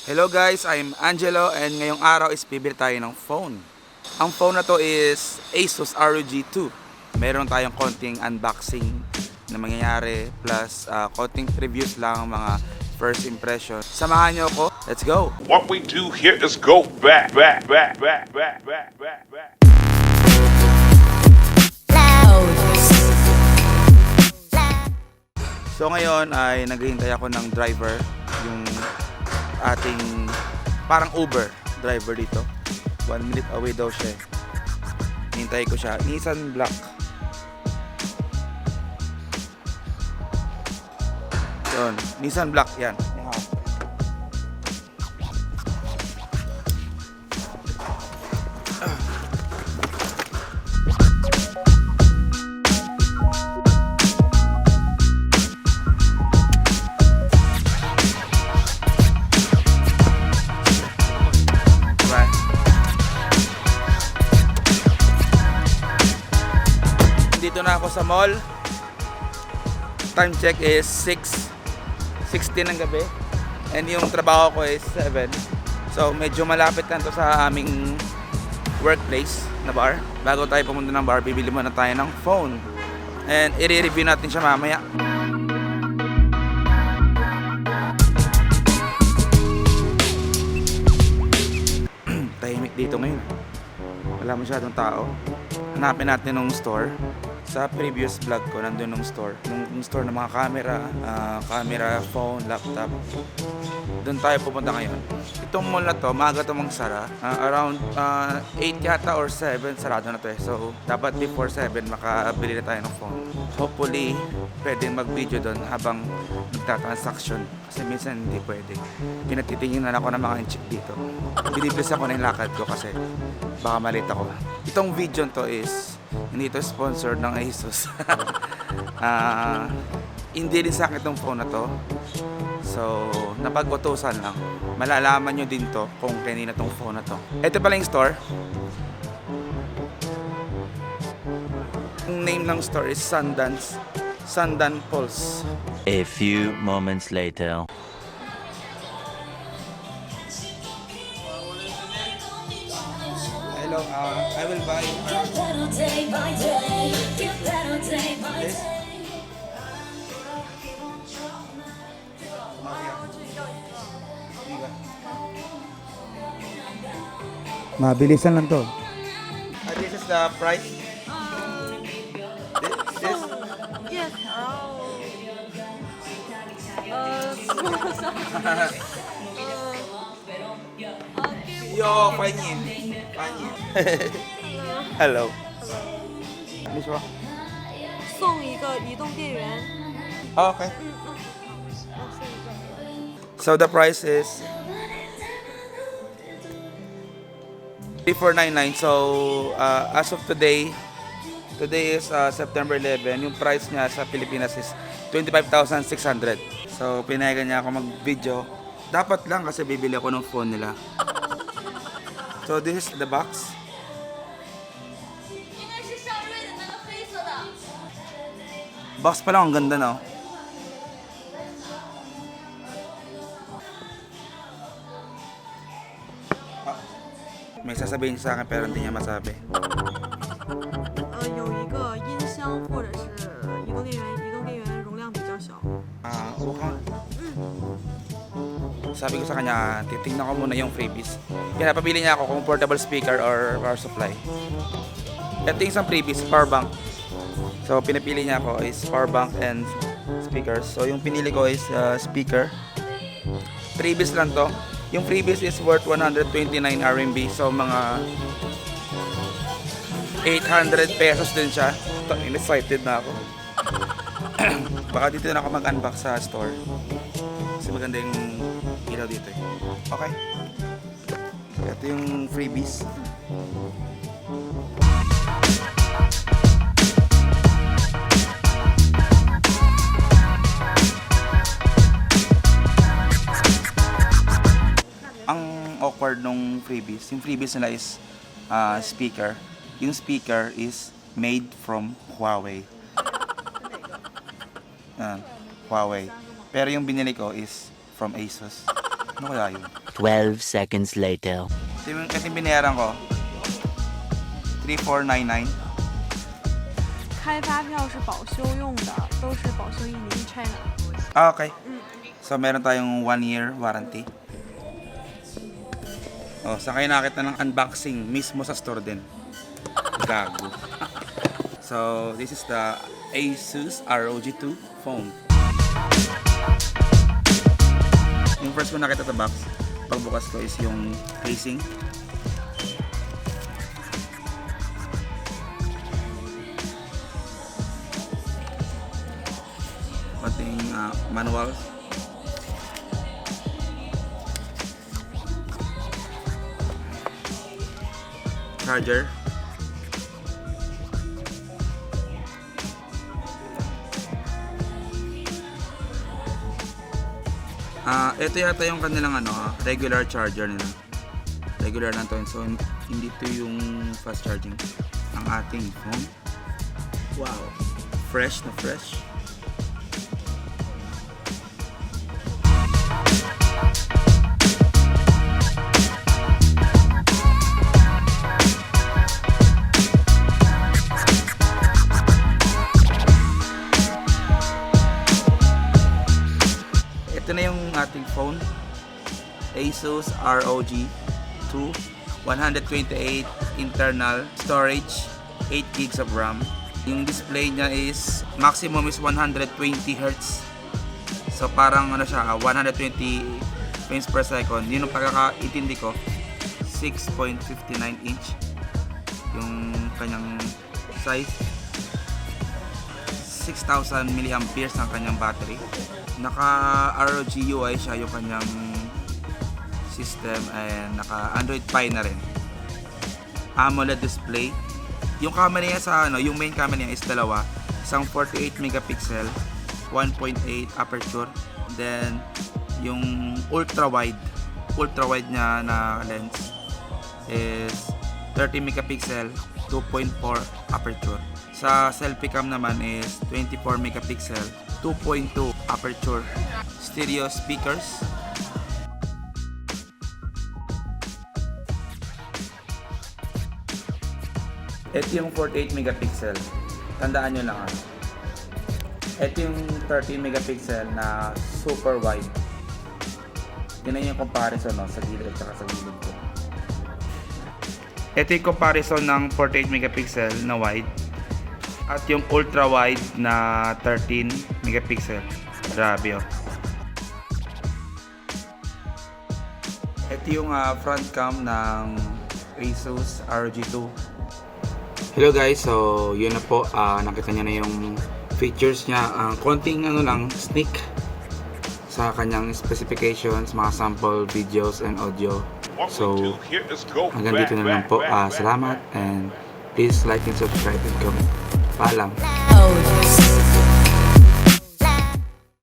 Hello guys, I'm Angelo and ngayong araw is bibili tayo ng phone. Ang phone na to is ASUS ROG 2. Meron tayong konting unboxing na mangyayari plus konting reviews lang, mga first impression. Samahan nyo ako, let's go! What we do here is go back. So ngayon ay naghihintay ako ng driver, yung ating parang Uber driver dito. 1 minute away daw siya. Hintay ko siya. Nissan Black. Yun, Nissan Black yan. Dito na ako sa mall. Time check is 6:16 ng gabi. And yung trabaho ko is 7. So medyo malapit lang to sa aming workplace na bar. Bago tayo pumunta ng bar, bibili muna tayo ng phone. And i-review natin siya mamaya. Tahimik dito ngayon. Wala masyadong tao. Hanapin natin ng store. Sa previous vlog ko, nandun ng store. Yung store ng mga camera, phone, laptop. Doon tayo pupunta ngayon. Itong mall na to, maaga ito magsara. Around 8 yata or 7, sarado na to eh. So, dapat before 7, makabili na tayo ng phone. Hopefully, pwedeng mag-video doon habang nagtatransaction. Kasi minsan hindi pwede. Pinatitingin na ako ng mga inchik dito. Binibilis ako na yung lakad ko kasi baka malate ako. Itong video to is hindi ito sponsored ng ASUS. Hindi rin sa akin itong phone na to. So, napag-utusan lang. Malalaman nyo din to kung kanina itong phone na to. Ito pala yung store. Ang name ng store is Sundan Pulse. A few moments later. Hello, I will buy this. Mabilisan lang to. This is the price. This? Yes. Yo, Fanny. Hello. 你说。送一个移动电源。 Okay. So the price is 3499. So as of today is September 11. Yung price niya sa Pilipinas is 25,600. So pinayagan niya ako mag-video. Dapat lang kasi bibili ako ng phone nila. So this is the box. Box pa lang, ang ganda no. May sasabihin siya sa akin pero hindi niya masabi. 有一个音箱或者是移动电源，移动电源容量比较小。 Okay. Sabi ko sa kanya, titingnan ko muna yung freebies. Pinapabili niya ako kung portable speaker or power supply. Ito yung isang freebies, power bank. So pinapili niya ako is power bank and speakers. So yung pinili ko is speaker. Freebies lang to. Yung freebies is worth 129 RMB. So mga 800 pesos din siya. Excited na ako. Baka dito na ako mag-unbox sa store. Kasi maganda yung ilaw dito eh. Okay. Ito yung freebies. Ang awkward nung freebies, yung freebies nila is speaker. Yung speaker is made from Huawei. Huawei. Pero yung binili ko is from ASUS. Ano kaya yun? 12 seconds later. Ito yung binayaran ko. 3499. 开发票是保修用的，都是保修1年 China。 Ah, okay. So, meron tayong 1 year warranty. Oh, sa kayo nakita ng unboxing mismo sa store din. Gago. So, this is the ASUS ROG phone. Yung first ko nakita sa box, pagbukas ko is yung casing. Pating manual. Charger. Ito yata yung kanilang regular charger nila. Regular lang to. So, hindi to yung fast charging ang ating phone. Wow. Fresh na fresh. Ito na yung ating phone. ASUS ROG 2, 128 internal storage, 8 gigs of RAM. Yung display niya is maximum is 120 Hz. So parang siya, 120 frames per second. Yun ang pagkakaintindi ko, 6.59 inch yung kanyang size. 6,000 mAh ang kanyang battery. Naka ROG UI siya yung kanyang system, and naka Android Pie na rin. AMOLED display. Yung camera niya yung main camera niya is dalawa. Isang 48 megapixel, 1.8 aperture. Then yung ultra wide niya na lens is 30 megapixel, 2.4 aperture. Sa selfie cam naman is 24 megapixel, 2.2 aperture. Stereo speakers. Ito yung 48 megapixel. Tandaan nyo lang Ito yung 30 megapixel na super wide. Yun yung comparison sa gilid at sa gilid ko. Ito yung comparison ng 48 megapixel na wide at yung ultra wide na 13 megapixel. Grabe Ito yung front cam ng ASUS ROG 2. Hello guys, so yun na po, nakita nyo na yung features niya. Konting sneak sa kanyang specifications, mga sample videos and audio. So hanggang dito na lang po. Salamat, and please like and subscribe and comment. Paalam.